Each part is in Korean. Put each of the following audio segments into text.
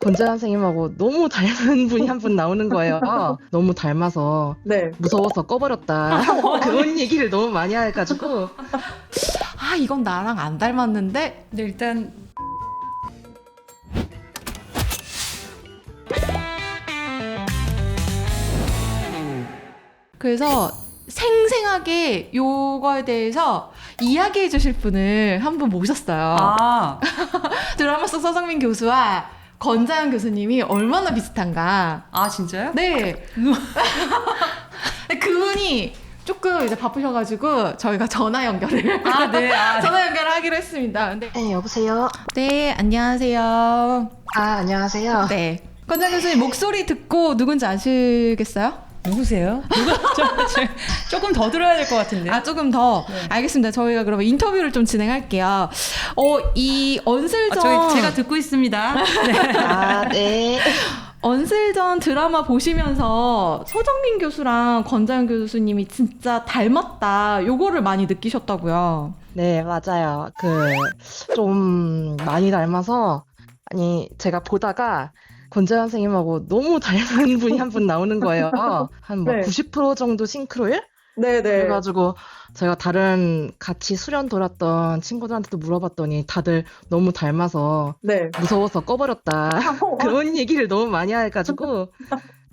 권재환 선생님하고 너무 닮은 분이 한 분 나오는 거예요. 너무 닮아서 네. 무서워서 꺼버렸다. 그런 얘기를 너무 많이 해가지고. 아, 이건 나랑 안 닮았는데? 근데 일단 그래서 생생하게 요거에 대해서 이야기해 주실 분을 한 분 모셨어요. 아, 드라마 속 서정민 교수와 권자연 교수님이 얼마나 비슷한가. 아 진짜요? 네. 그분이 조금 이제 바쁘셔가지고 저희가 전화 연결을 아, 네. 아, 전화 연결을 하기로 했습니다. 근데 네, 여보세요? 네, 안녕하세요. 아, 안녕하세요. 네. 권자연 교수님 목소리 듣고 누군지 아시겠어요? 누구세요? 조금 더 들어야 될 것 같은데. 아, 조금 더. 네. 알겠습니다. 저희가 그러면 인터뷰를 좀 진행할게요. 이 언슬전 제가 듣고 있습니다. 네. 아, 네. 언슬전 드라마 보시면서 서정민 교수랑 권자연 교수님이 진짜 닮았다. 요거를 많이 느끼셨다고요. 네, 맞아요. 좀 많이 닮아서, 아니, 제가 보다가 권재환 선생님하고 너무 닮은 분이 한 분 나오는 거예요. 한 네. 90% 정도 싱크로율? 네네. 그래가지고 제가 다른 같이 수련 돌았던 친구들한테도 물어봤더니 다들 너무 닮아서 네. 무서워서 꺼버렸다. 그런 얘기를 너무 많이 해가지고,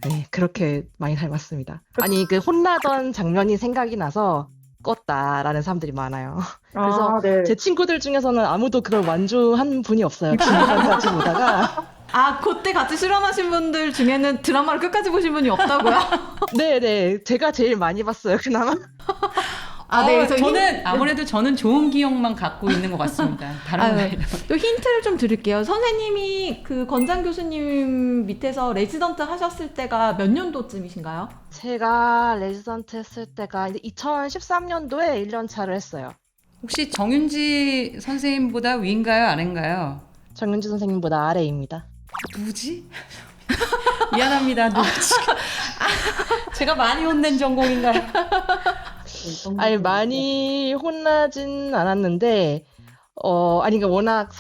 네, 그렇게 많이 닮았습니다. 아니, 혼나던 장면이 생각이 나서 껐다라는 사람들이 많아요. 그래서 아, 네. 제 친구들 중에서는 아무도 그걸 완주한 분이 없어요. 기간까지 보다가. 아, 그때 같이 수련하신 분들 중에는 드라마를 끝까지 보신 분이 없다고요? 네네. 제가 제일 많이 봤어요, 그나마. 아, 네. 그래서 아무래도 저는 좋은 기억만 갖고 있는 것 같습니다. 다른 아유, 말로. 또 힌트를 좀 드릴게요. 선생님이 그 권장 교수님 밑에서 레지던트 하셨을 때가 몇 년도쯤이신가요? 제가 레지던트 했을 때가 2013년도에 1년 차를 했어요. 혹시 정윤지 선생님보다 위인가요, 아래인가요? 정윤주 선생님보다 아래입니다. 누구지? 미안합니다. 누구지? 제가 많이 혼낸 전공인가요? 아니, 많이 혼나진 않았는데, 그러니까 워낙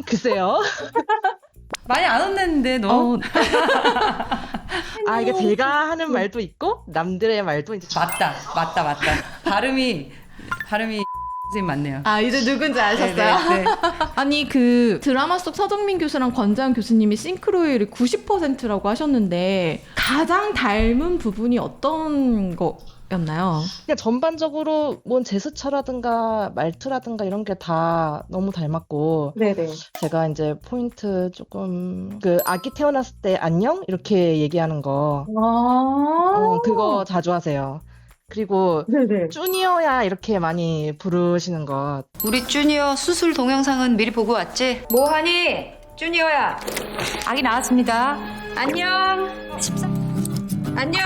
글쎄요. 많이 안 혼냈는데 너무 이게 제가 하는 말도 있고, 남들의 말도 이제 맞다. 발음이 선생님 맞네요. 아, 이제 누군지 아셨어요? 네. 아니, 그 드라마 속 서정민 교수랑 권자연 교수님이 싱크로율이 90%라고 하셨는데 가장 닮은 부분이 어떤 거였나요? 그냥 전반적으로 뭔 제스처라든가 말투라든가 이런 게 다 너무 닮았고, 네네. 제가 이제 포인트 조금, 아기 태어났을 때 안녕? 이렇게 얘기하는 거, 그거 자주 하세요. 그리고 네네. 주니어야 이렇게 많이 부르시는 것. 우리 주니어 수술 동영상은 미리 보고 왔지? 뭐하니? 주니어야. 아기 나왔습니다. 안녕. 13. 안녕.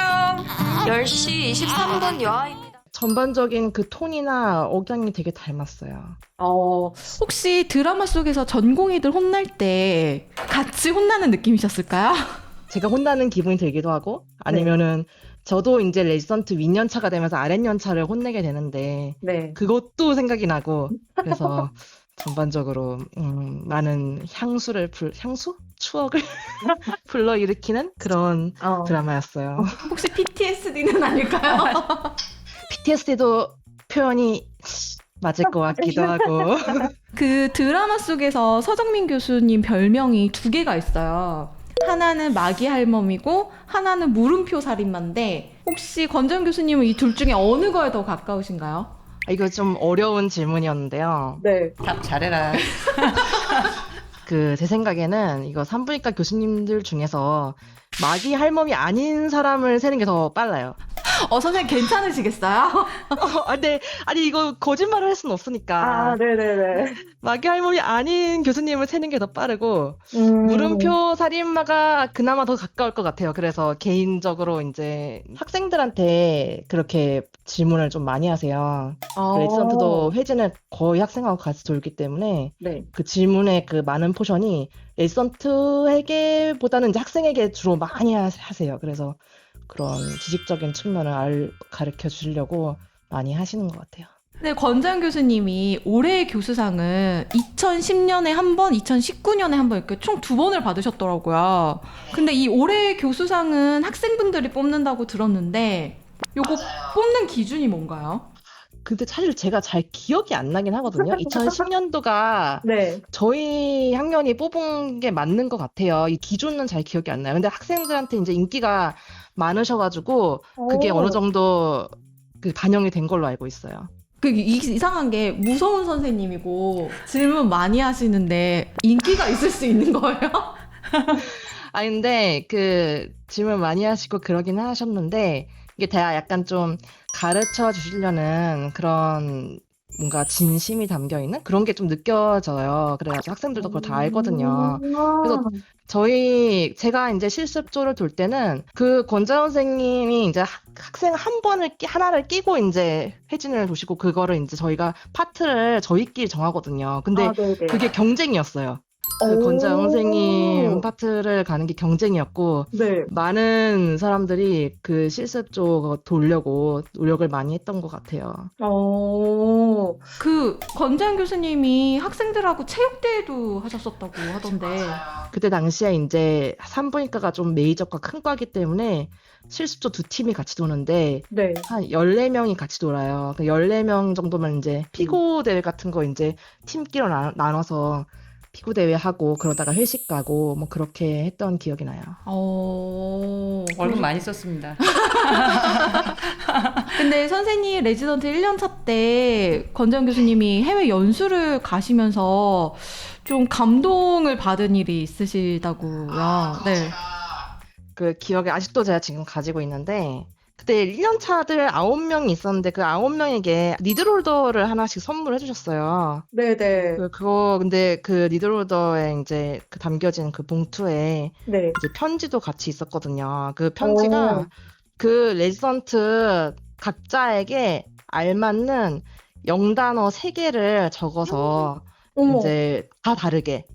10시 23분 여아입니다. 전반적인 그 톤이나 억양이 되게 닮았어요. 혹시 드라마 속에서 전공의들 혼날 때 같이 혼나는 느낌이셨을까요? 제가 혼나는 기분이 들기도 하고, 아니면은 저도 이제 레지던트 윗년차가 되면서 아랫년차를 혼내게 되는데, 네. 그것도 생각이 나고, 그래서 전반적으로 많은 추억을 불러일으키는 그런 드라마였어요. 혹시 PTSD는 아닐까요? PTSD도 표현이 맞을 것 같기도 하고. 그 드라마 속에서 서정민 교수님 별명이 두 개가 있어요. 하나는 마기 할멈이고 하나는 물음표 살인마인데 혹시 권정 교수님은 이 둘 중에 어느 거에 더 가까우신가요? 이거 좀 어려운 질문이었는데요. 네. 답 잘해라. 제 생각에는 이거 산부인과 교수님들 중에서 마기 할멈이 아닌 사람을 세는 게 더 빨라요. 선생님 괜찮으시겠어요? 근데, 이거 거짓말을 할 수는 없으니까. 네네네. 마기 할멈이 아닌 교수님을 세는 게 더 빠르고, 물음표 살인마가 그나마 더 가까울 것 같아요. 그래서 개인적으로 이제 학생들한테 그렇게 질문을 좀 많이 하세요. 레지던트도 회진을 거의 학생하고 같이 돌기 때문에, 네. 그 질문의 그 많은 포션이 레지던트에게보다는 이제 학생에게 주로 많이 하세요. 그래서 그런 지식적인 측면을 가르쳐 주시려고 많이 하시는 것 같아요. 네, 권자연 교수님이 올해의 교수상은 2010년에 한 번, 2019년에 한 번 이렇게 총 2번을 받으셨더라고요. 근데 이 올해의 교수상은 학생분들이 뽑는다고 들었는데 요거 뽑는 기준이 뭔가요? 근데 사실 제가 잘 기억이 안 나긴 하거든요. 2010년도가 네. 저희 학년이 뽑은 게 맞는 것 같아요. 이 기준은 잘 기억이 안 나요. 근데 학생들한테 이제 인기가 많으셔가지고 그게 오. 어느 정도 그 반영이 된 걸로 알고 있어요. 그 이상한 게 무서운 선생님이고 질문 많이 하시는데 인기가 있을 수 있는 거예요? 아니, 근데 그 질문 많이 하시고 그러긴 하셨는데 이게 대화 약간 좀 가르쳐 주시려는 그런 뭔가 진심이 담겨 있는 그런 게 좀 느껴져요. 그래가지고 학생들도 그걸 다 알거든요. 그래서 제가 이제 실습조를 돌 때는 그 권자연 선생님이 이제 학생 하나를 끼고 이제 회진을 두시고 그거를 이제 저희가 파트를 저희끼리 정하거든요. 근데 네네. 그게 경쟁이었어요. 그 권자연 선생님 파트를 가는 게 경쟁이었고 네. 많은 사람들이 그 실습조 돌려고 노력을 많이 했던 것 같아요. 그 권자연 교수님이 학생들하고 체육대회도 하셨었다고 하던데. 그때 당시에 이제 산부인과가 좀 메이저과 큰 과이기 때문에 실습조 2팀이 같이 도는데 네. 한 14명이 같이 놀아요. 그 14명 정도면 이제 피구 대회 같은 거 이제 팀끼리 나눠서 피구 대회 하고 그러다가 회식 가고 뭐 그렇게 했던 기억이 나요. 월급 많이 썼습니다. 근데 선생님 레지던트 1년차 때 권자연 교수님이 해외 연수를 가시면서 좀 감동을 받은 일이 있으시다고요. 네. 그 기억이 아직도 제가 지금 가지고 있는데 그때 1년 차들 9명이 있었는데 그 9명에게 니드홀더를 하나씩 선물해 주셨어요. 네네. 근데 그 니드홀더에 이제 그 담겨진 그 봉투에 네. 이제 편지도 같이 있었거든요. 그 편지가 그 레지던트 각자에게 알맞는 영단어 3개를 적어서 어머. 이제 다 다르게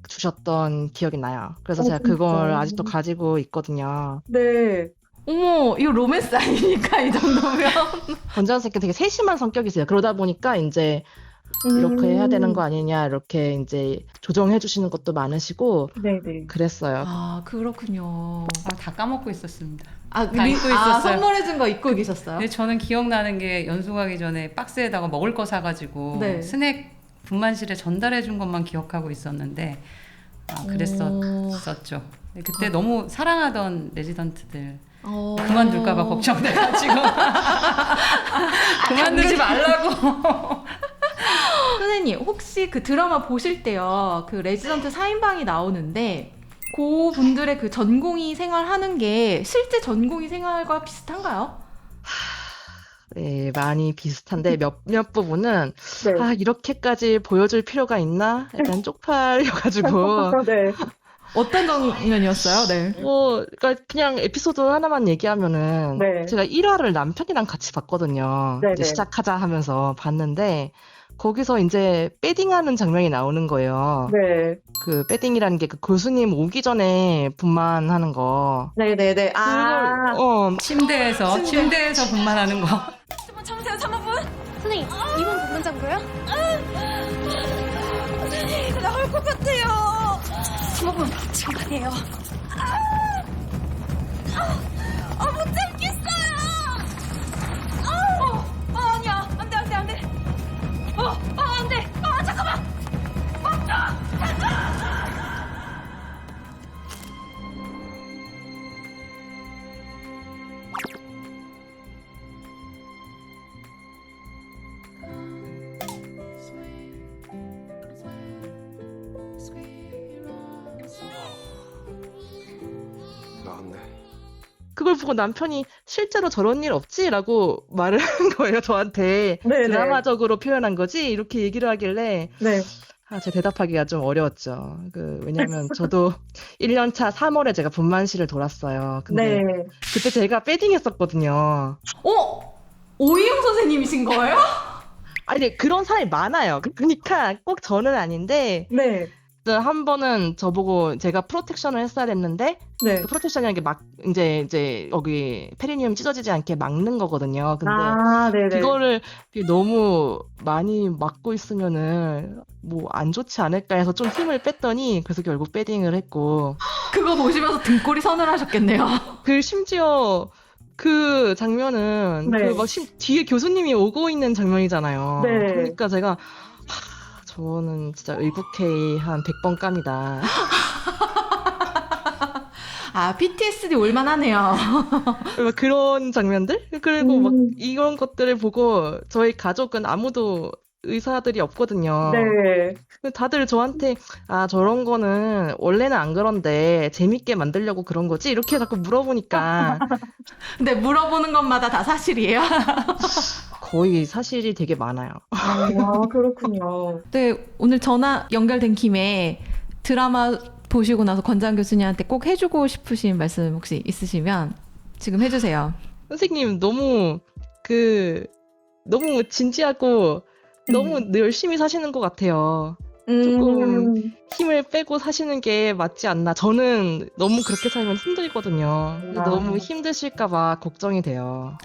주셨던 기억이 나요. 그래서 제가 진짜. 그걸 아직도 가지고 있거든요. 네. 어머, 이거 로맨스 아닙니까? 이 정도면. 권자연 선생님 되게 세심한 성격이세요. 그러다 보니까 이제 이렇게 해야 되는 거 아니냐 이렇게 이제 조정해 주시는 것도 많으시고 네네. 그랬어요. 아, 그렇군요. 다 까먹고 있었습니다. 아, 다 잊고 있었어요. 선물해준 거 잊고 계셨어요? 근데 저는 기억나는 게 연수 가기 전에 박스에다가 먹을 거 사가지고 네. 스낵 분만실에 전달해 준 것만 기억하고 있었는데 그랬었죠. 근데 그때 너무 사랑하던 레지던트들 그만둘까봐 걱정돼가지고 그만두지 말라고. 선생님, 혹시 그 드라마 보실 때요, 그 레지던트 4인방이 나오는데, 그 분들의 그 전공의 생활하는 게 실제 전공의 생활과 비슷한가요? 네, 많이 비슷한데 몇몇 부분은 네. 아, 이렇게까지 보여줄 필요가 있나? 약간 쪽팔려가지고 네. 어떤 장면이었어요? 네. 그러니까 그냥 에피소드 하나만 얘기하면은 네. 제가 1화를 남편이랑 같이 봤거든요. 네네. 이제 시작하자 하면서 봤는데 거기서 이제 패딩하는 장면이 나오는 거예요. 네. 그 패딩이라는 게 그 교수님 오기 전에 분만하는 거. 네네네. 그걸 침대에서 분만하는 거. 참으세요, 참아분. 선생님, 이건 공문장고요? 선생님, 나올 것 같아요. 참아분, 지금 아니에요. 못 참겠어요. 아니야, 안 돼. 안 돼. 잠깐만. 나왔네. 그걸 보고 남편이 실제로 저런 일 없지? 라고 말을 한 거예요, 저한테. 네네. 드라마적으로 표현한 거지? 이렇게 얘기를 하길래, 네. 제 대답하기가 좀 어려웠죠. 왜냐면 저도 1년차 3월에 제가 분만실을 돌았어요. 근데 네. 그때 제가 패딩 했었거든요. 오이영 선생님이신 거예요? 아니, 그런 사람이 많아요. 그러니까 꼭 저는 아닌데, 네. 한 번은 저보고 제가 프로텍션을 했어야 됐는데 네. 그 프로텍션이라는 게 막 이제 여기 페리니움 찢어지지 않게 막는 거거든요. 근데 네네. 그거를 너무 많이 막고 있으면은 뭐 안 좋지 않을까 해서 좀 힘을 뺐더니 그래서 결국 패딩을 했고 그거 보시면서 등골이 서늘하셨겠네요. 그 심지어 그 장면은 네. 그 막 뒤에 교수님이 오고 있는 장면이잖아요. 네. 그러니까 제가 저는 진짜 의국회의 한 100번 깜이다. 아, PTSD 올만하네요. 막 그런 장면들? 그리고 막 이런 것들을 보고 저희 가족은 아무도 의사들이 없거든요. 네. 다들 저한테 저런 거는 원래는 안 그런데 재밌게 만들려고 그런 거지? 이렇게 자꾸 물어보니까 근데 물어보는 것마다 다 사실이에요? 거의 사실이 되게 많아요. 아, 그렇군요. 네, 오늘 전화 연결된 김에 드라마 보시고 나서 권장 교수님한테 꼭 해주고 싶으신 말씀 혹시 있으시면 지금 해주세요. 선생님 너무 너무 진지하고 너무 열심히 사시는 것 같아요. 조금 힘을 빼고 사시는 게 맞지 않나. 저는 너무 그렇게 살면 힘들거든요. 너무 힘드실까봐 걱정이 돼요.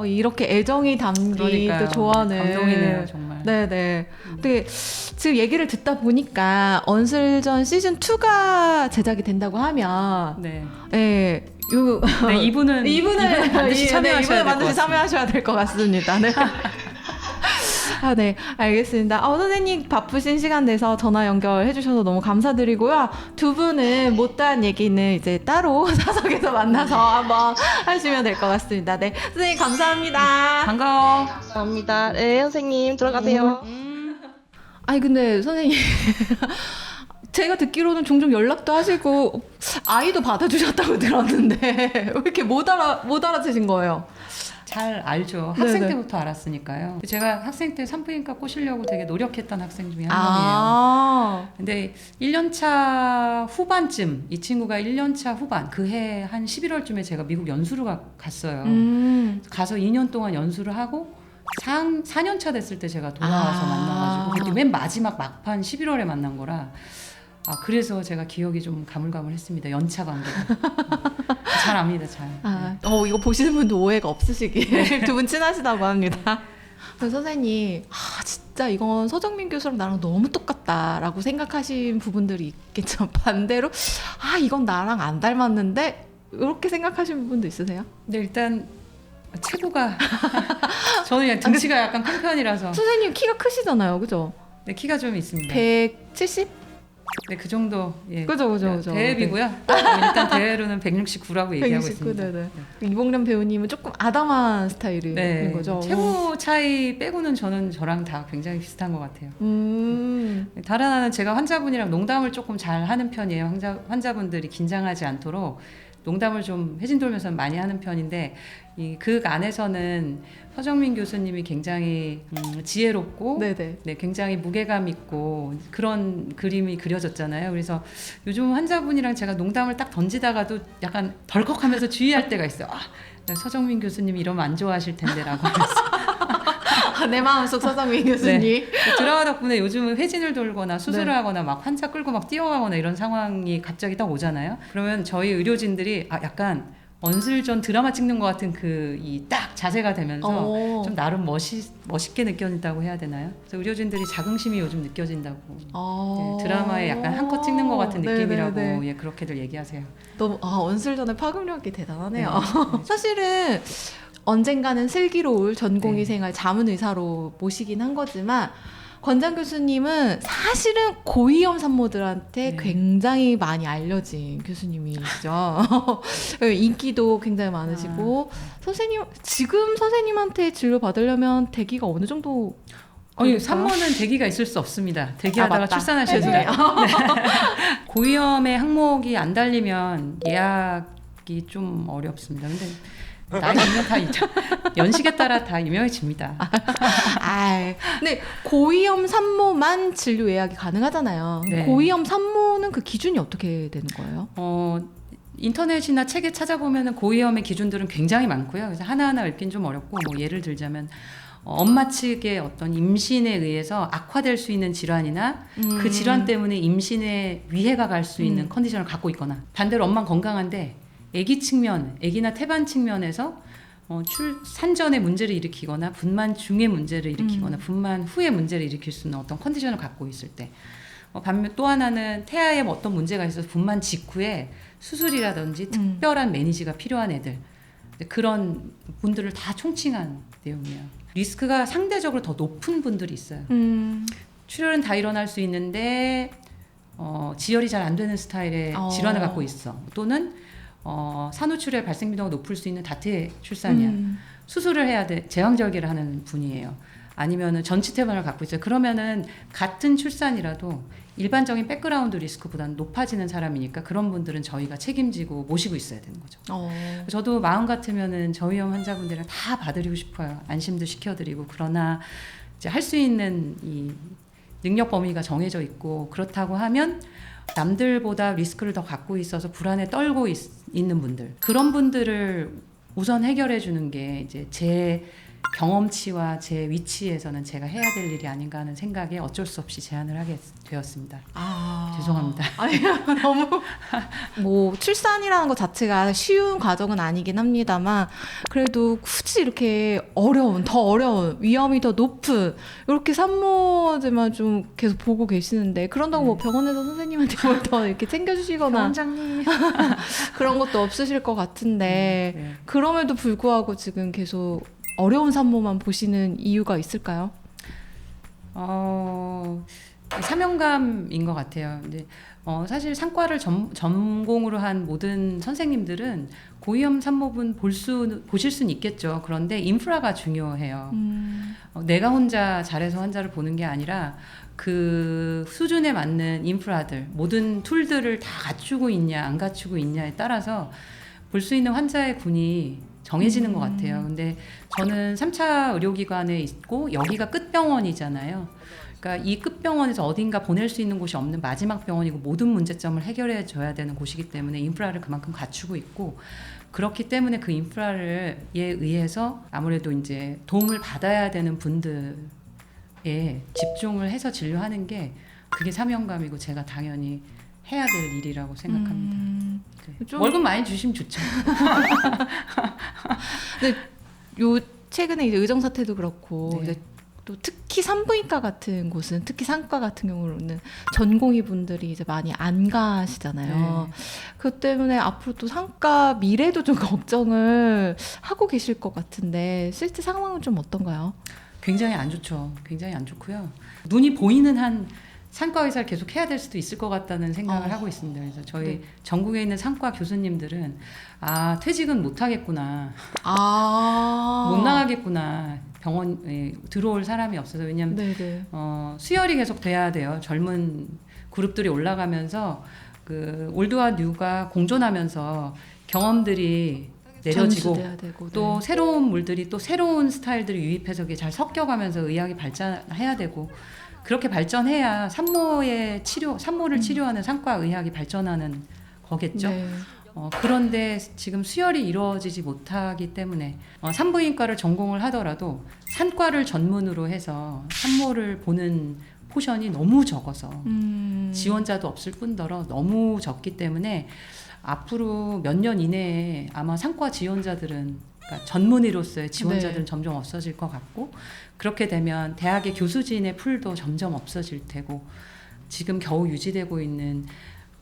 이렇게 애정이 담긴 또 그러니까요. 조언을. 감동이네요, 정말. 네네. 근데 지금 얘기를 듣다 보니까 언슬전 시즌2가 제작이 된다고 하면, 네. 네, 이분은 반드시 참여하셔야 이분은 될 것 반드시 같습니다. 참여하셔야 될 것 같습니다. 네. 네, 알겠습니다. 선생님 바쁘신 시간 내서 전화 연결해 주셔서 너무 감사드리고요. 두 분은 못다한 얘기는 이제 따로 사석에서 만나서 한번 하시면 될 것 같습니다. 네, 선생님 감사합니다. 반가워. 감사합니다. 네, 선생님 들어가세요. 아니 근데 선생님 제가 듣기로는 종종 연락도 하시고 아이도 받아주셨다고 들었는데 왜 이렇게 못 알아채신 거예요? 잘 알죠. 학생 네네. 때부터 알았으니까요. 제가 학생 때 산부인과 꼬시려고 되게 노력했던 학생 중에 한 명이에요. 근데 1년차 후반쯤, 이 친구가 1년차 후반, 그 해 한 11월쯤에 제가 미국 연수를 갔어요. 가서 2년 동안 연수를 하고 4년차 됐을 때 제가 돌아와서 만나가지고 그때 맨 마지막 막판 11월에 만난 거라 그래서 제가 기억이 좀 가물가물했습니다. 연차 관계가. 잘 압니다, 잘. 이거 보시는 분도 오해가 없으시길. 두 분 친하시다고 합니다. 선생님, 진짜 이건 서정민 교수랑 나랑 너무 똑같다라고 생각하신 부분들이 있겠죠. 반대로, 이건 나랑 안 닮았는데, 이렇게 생각하시는 부분도 있으세요? 근데 일단 체구가 저는 그냥 등치가 약간 큰 편이라서. 선생님 키가 크시잖아요, 그죠? 네, 키가 좀 있습니다. 170? 네, 그 정도. 예. 그죠. 대회비고요. 일단 대회로는 169라고 얘기하고 169, 있습니다. 네네. 이봉련 배우님은 조금 아담한 스타일인 네, 거죠. 체구 차이 빼고는 저랑 다 굉장히 비슷한 것 같아요. 다른 하나는 제가 환자분이랑 농담을 조금 잘 하는 편이에요. 환자분들이 긴장하지 않도록 농담을 좀 해진돌면서 많이 하는 편인데 이 극 안에서는 서정민 교수님이 굉장히 지혜롭고 네, 굉장히 무게감 있고 그런 그림이 그려졌잖아요. 그래서 요즘 환자분이랑 제가 농담을 딱 던지다가도 약간 덜컥하면서 주의할 때가 있어요. 서정민 교수님이 이러면 안 좋아하실 텐데라고 하면서 내 마음속 서정민 교수님. 네. 드라마 덕분에 요즘은 회진을 돌거나 수술을 하거나 막 환자 끌고 막 뛰어가거나 이런 상황이 갑자기 딱 오잖아요. 그러면 저희 의료진들이 약간 언슬전 드라마 찍는 것 같은 이 딱 자세가 되면서 좀 나름 멋있게 느껴진다고 해야 되나요? 그래서 의료진들이 자긍심이 요즘 느껴진다고. 네, 드라마에 약간 한컷 찍는 것 같은 느낌이라고 예, 그렇게들 얘기하세요. 너무 언슬전의 파급력이 대단하네요. 사실은 언젠가는 슬기로울 전공의 생활 자문의사로 모시긴 한 거지만 권장 교수님은 사실은 고위험 산모들한테 굉장히 많이 알려진 교수님이시죠. 인기도 굉장히 많으시고 지금 선생님한테 진료 받으려면 대기가 어느 정도? 산모는 대기가 있을 수 없습니다. 대기하다가 출산하셔야 돼요. 고위험의 항목이 안 달리면 예약이 좀 어렵습니다. 근데 나이면 다 연식에 따라 다 유명해집니다. 근데 고위험 산모만 진료 예약이 가능하잖아요. 네. 고위험 산모는 그 기준이 어떻게 되는 거예요? 인터넷이나 책에 찾아보면 고위험의 기준들은 굉장히 많고요. 그래서 하나하나 읊긴 좀 어렵고 예를 들자면 엄마 측의 어떤 임신에 의해서 악화될 수 있는 질환이나 그 질환 때문에 임신에 위해가 갈 수 있는 컨디션을 갖고 있거나 반대로 엄마는 건강한데 아기 측면, 아기나 태반 측면에서 산전에 문제를 일으키거나 분만 중에 문제를 일으키거나 분만 후에 문제를 일으킬 수 있는 어떤 컨디션을 갖고 있을 때 반면 또 하나는 태아에 어떤 문제가 있어서 분만 직후에 수술이라든지 특별한 매니지가 필요한 애들 그런 분들을 다 총칭한 내용이에요. 리스크가 상대적으로 더 높은 분들이 있어요. 출혈은 다 일어날 수 있는데 지혈이 잘 안 되는 스타일의 질환을 갖고 있어. 또는 산후출혈 발생 빈도가 높을 수 있는 다태 출산이야. 수술을 해야 돼. 제왕절개를 하는 분이에요. 아니면은 전치태반을 갖고 있어요. 그러면은 같은 출산이라도 일반적인 백그라운드 리스크보다는 높아지는 사람이니까 그런 분들은 저희가 책임지고 모시고 있어야 되는 거죠. 저도 마음 같으면은 저위험 환자분들을 다 봐드리고 싶어요. 안심도 시켜드리고 그러나 이제 할 수 있는 이 능력 범위가 정해져 있고 그렇다고 하면 남들보다 리스크를 더 갖고 있어서 불안에 떨고 있는 분들 그런 분들을 우선 해결해 주는 게 이제 제 경험치와 제 위치에서는 제가 해야 될 일이 아닌가 하는 생각에 어쩔 수 없이 제안을 하게 되었습니다. 죄송합니다. 아니, 너무 뭐 출산이라는 것 자체가 쉬운 과정은 아니긴 합니다만 그래도 굳이 이렇게 더 어려운 위험이 더 높은 이렇게 산모들만 좀 계속 보고 계시는데 그런다고 뭐 병원에서 선생님한테 뭘 더 이렇게 챙겨주시거나 원장님 그런 것도 없으실 것 같은데 네. 그럼에도 불구하고 지금 계속 어려운 산모만 보시는 이유가 있을까요? 사명감인 것 같아요. 근데 사실 산과를 전공으로 한 모든 선생님들은 고위험 산모분 보실 수는 있겠죠. 그런데 인프라가 중요해요. 내가 혼자 잘해서 환자를 보는 게 아니라 그 수준에 맞는 인프라들, 모든 툴들을 다 갖추고 있냐, 안 갖추고 있냐에 따라서 볼 수 있는 환자의 군이 정해지는 것 같아요. 근데 저는 3차 의료기관에 있고 여기가 끝병원이잖아요. 그러니까 이 끝병원에서 어딘가 보낼 수 있는 곳이 없는 마지막 병원이고 모든 문제점을 해결해 줘야 되는 곳이기 때문에 인프라를 그만큼 갖추고 있고 그렇기 때문에 그 인프라에 의해서 아무래도 이제 도움을 받아야 되는 분들에 집중을 해서 진료하는 게 그게 사명감이고 제가 당연히 해야 될 일이라고 생각합니다. 네. 월급 많이 주시면 좋죠. 근데 요 최근에 이제 의정 사태도 그렇고 네. 이제 또 특히 산부인과 같은 곳은 특히 산과 같은 경우는 전공의 분들이 이제 많이 안 가시잖아요. 네. 그 때문에 앞으로 또 산과 미래도 좀 걱정을 하고 계실 것 같은데 실제 상황은 좀 어떤가요? 굉장히 안 좋죠. 굉장히 안 좋고요. 눈이 보이는 한 산과 의사를 계속 해야 될 수도 있을 것 같다는 생각을 하고 있습니다. 그래서 저희 네. 전국에 있는 산과 교수님들은 퇴직은 못 하겠구나. 못 나가겠구나. 병원에 들어올 사람이 없어서 왜냐면 네네. 수혈이 계속 돼야 돼요. 젊은 그룹들이 올라가면서 그 올드와 뉴가 공존하면서 경험들이 내려지고 전수돼야 되고, 또 네. 새로운 물들이 또 새로운 스타일들을 유입해서 그게 잘 섞여가면서 의학이 발전해야 되고 그렇게 발전해야 산모를 치료하는 산과 의학이 발전하는 거겠죠. 네. 그런데 지금 수혈이 이루어지지 못하기 때문에 산부인과를 전공을 하더라도 산과를 전문으로 해서 산모를 보는 포션이 너무 적어서 지원자도 없을 뿐더러 너무 적기 때문에 앞으로 몇 년 이내에 아마 산과 지원자들은 그러니까 전문의로서의 지원자들은 네. 점점 없어질 것 같고 그렇게 되면 대학의 교수진의 풀도 점점 없어질 테고 지금 겨우 유지되고 있는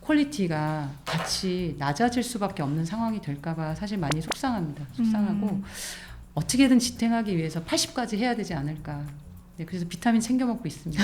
퀄리티가 같이 낮아질 수밖에 없는 상황이 될까봐 사실 많이 속상합니다. 속상하고 어떻게든 지탱하기 위해서 80까지 해야 되지 않을까. 네, 그래서 비타민 챙겨 먹고 있습니다.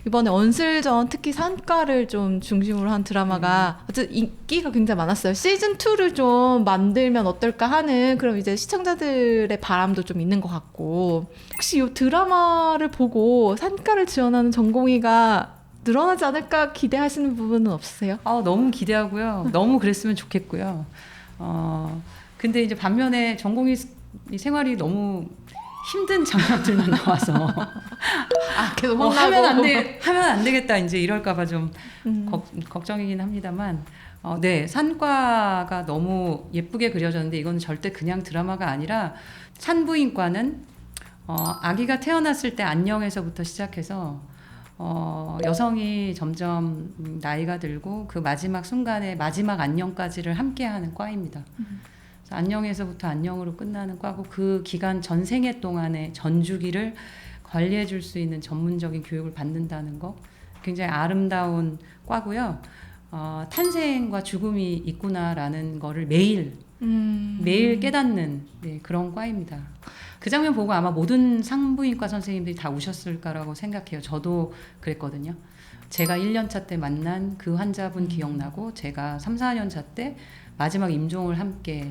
이번에 언슬전 특히 산과를 좀 중심으로 한 드라마가 어쨌든 인기가 굉장히 많았어요. 시즌 2를 좀 만들면 어떨까 하는 그럼 이제 시청자들의 바람도 좀 있는 것 같고 혹시 이 드라마를 보고 산과를 지원하는 전공의가 늘어나지 않을까 기대하시는 부분은 없으세요? 너무 기대하고요. 너무 그랬으면 좋겠고요. 근데 이제 반면에 전공의 생활이 너무 힘든 장면들만 나와서 계속 하면 안 되겠다 이제 이럴까봐 좀 걱정이긴 합니다만 네, 산과가 너무 예쁘게 그려졌는데 이건 절대 그냥 드라마가 아니라 산부인과는 아기가 태어났을 때 안녕에서부터 시작해서 여성이 점점 나이가 들고 그 마지막 순간에 마지막 안녕까지를 함께하는 과입니다. 그래서 안녕에서부터 안녕으로 끝나는 과고 그 기간 전생애 동안의 전주기를 관리해 줄 수 있는 전문적인 교육을 받는다는 거 굉장히 아름다운 과고요. 탄생과 죽음이 있구나라는 거를 매일 깨닫는 그런 과입니다. 그 장면 보고 아마 모든 산부인과 선생님들이 다 우셨을까라고 생각해요. 저도 그랬거든요. 제가 1년차 때 만난 그 환자분 기억나고 제가 3, 4년차 때 마지막 임종을 함께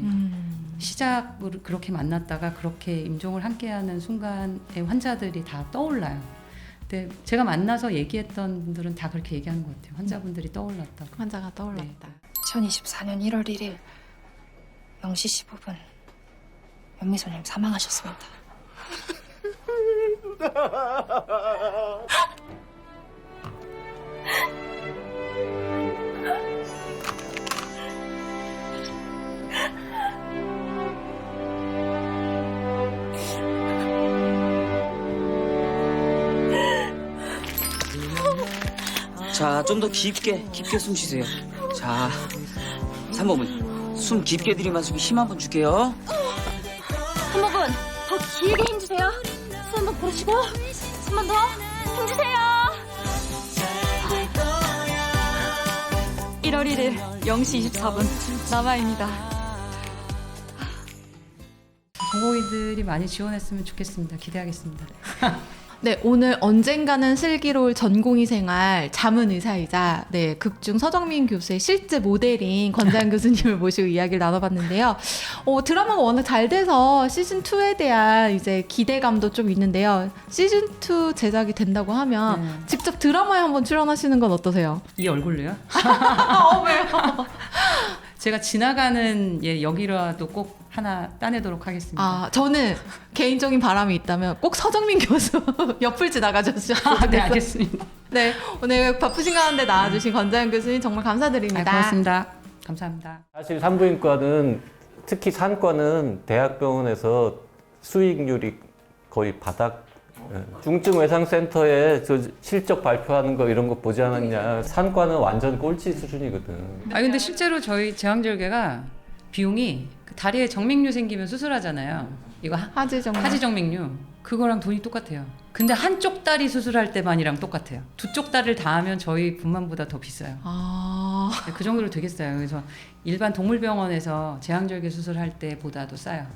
시작으로 그렇게 만났다가 그렇게 임종을 함께하는 순간에 환자들이 다 떠올라요. 근데 제가 만나서 얘기했던 분들은 다 그렇게 얘기하는 것 같아요. 환자분들이 떠올랐다고. 환자가 떠올랐다. 2024년 1월 1일 0시 15분 연미소님 사망하셨습니다. 자, 좀 더 깊게 숨 쉬세요. 자, 산모분, 숨 깊게 들이마시고 힘 한 번 줄게요. 산모분 더 길게 힘주세요. 숨 한번 고르시고 한 번 더 힘주세요. 1월 1일 0시 24분 남아입니다. 전공의들이 많이 지원했으면 좋겠습니다. 기대하겠습니다. 네, 오늘 언젠가는 슬기로울 전공의 생활 자문의사이자 극중 서정민 교수의 실제 모델인 권장 교수님을 모시고 이야기를 나눠봤는데요. 드라마가 워낙 잘 돼서 시즌2에 대한 이제 기대감도 좀 있는데요. 시즌2 제작이 된다고 하면 직접 드라마에 한번 출연하시는 건 어떠세요? 이 얼굴로요? 왜요? 제가 지나가는 여기라도 꼭 하나 따내도록 하겠습니다. 저는 개인적인 바람이 있다면 꼭 서정민 교수 옆을 지나가주셨으면 네, 알겠습니다. 네, 오늘 바쁘신 가운데 나와주신 권자연 교수님 정말 감사드립니다. 고맙습니다. 감사합니다. 사실 산부인과는 특히 산과는 대학병원에서 수익률이 거의 바닥. 중증외상센터에 저 실적 발표하는 거 이런 거 보지 않았냐. 산과는 완전 꼴찌 수준이거든. 근데 실제로 저희 제왕절개가 비용이 그 다리에 정맥류 생기면 수술하잖아요. 이거 하지정맥류. 그거랑 돈이 똑같아요. 근데 한쪽 다리 수술할 때만이랑 똑같아요. 두 쪽 다리를 다 하면 저희 분만보다 더 비싸요. 그 정도로 되겠어요. 그래서 일반 동물병원에서 제왕절개 수술할 때보다도 싸요.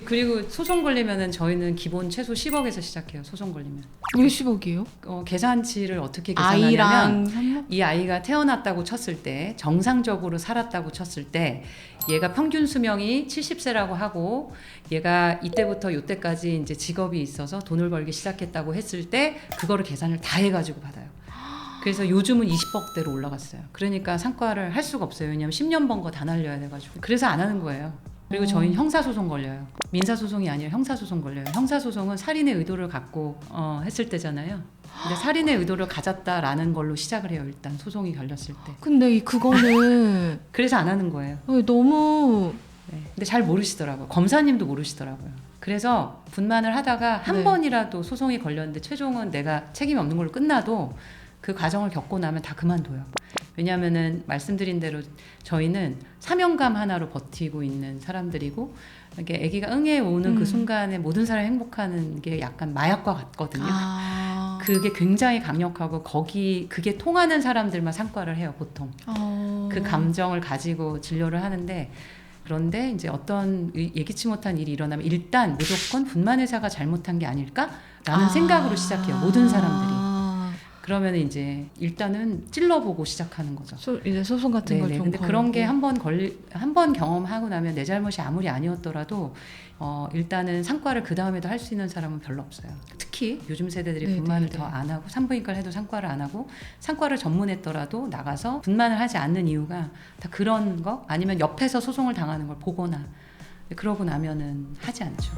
그리고 소송 걸리면은 저희는 기본 최소 10억에서 시작해요. 소송 걸리면. 왜 10억이에요? 계산치를 어떻게 계산하냐면 이 아이가 태어났다고 쳤을 때 정상적으로 살았다고 쳤을 때 얘가 평균 수명이 70세라고 하고 얘가 이때부터 이때까지 이제 직업이 있어서 돈을 벌기 시작했다고 했을 때 그거를 계산을 다 해가지고 받아요. 그래서 요즘은 20억대로 올라갔어요. 그러니까 상과를 할 수가 없어요. 왜냐하면 10년 번 거 다 날려야 돼가지고. 그래서 안 하는 거예요. 그리고 저희는 형사소송 걸려요. 민사소송이 아니라 형사소송 걸려요. 형사소송은 살인의 의도를 갖고 했을 때잖아요. 근데 살인의 의도를 가졌다라는 걸로 시작을 해요. 일단 소송이 걸렸을 때. 근데 그거는 그래서 안 하는 거예요. 너무 근데 잘 모르시더라고요. 검사님도 모르시더라고요. 그래서 분만을 하다가 한 번이라도 소송이 걸렸는데 최종은 내가 책임이 없는 걸로 끝나도 그 과정을 겪고 나면 다 그만둬요. 왜냐하면은 말씀드린 대로 저희는 사명감 하나로 버티고 있는 사람들이고 이게 아기가 응애 오는 그 순간에 모든 사람이 행복하는 게 약간 마약과 같거든요. 그게 굉장히 강력하고 그게 통하는 사람들만 상과를 해요, 보통. 그 감정을 가지고 진료를 하는데 그런데 이제 어떤 예기치 못한 일이 일어나면 일단 무조건 분만의사가 잘못한 게 아닐까라는 생각으로 시작해요, 모든 사람들이. 그러면 이제 일단은 찔러보고 시작하는 거죠. 이제 소송 같은 걸 좀. 근데 그런 게 한 번 경험하고 나면 내 잘못이 아무리 아니었더라도 일단은 상과를 그 다음에도 할 수 있는 사람은 별로 없어요. 특히 요즘 세대들이 분만을 더 안 하고 산부인과를 해도 상과를 안 하고 상과를 전문했더라도 나가서 분만을 하지 않는 이유가 다 그런 거 아니면 옆에서 소송을 당하는 걸 보거나 그러고 나면은 하지 않죠.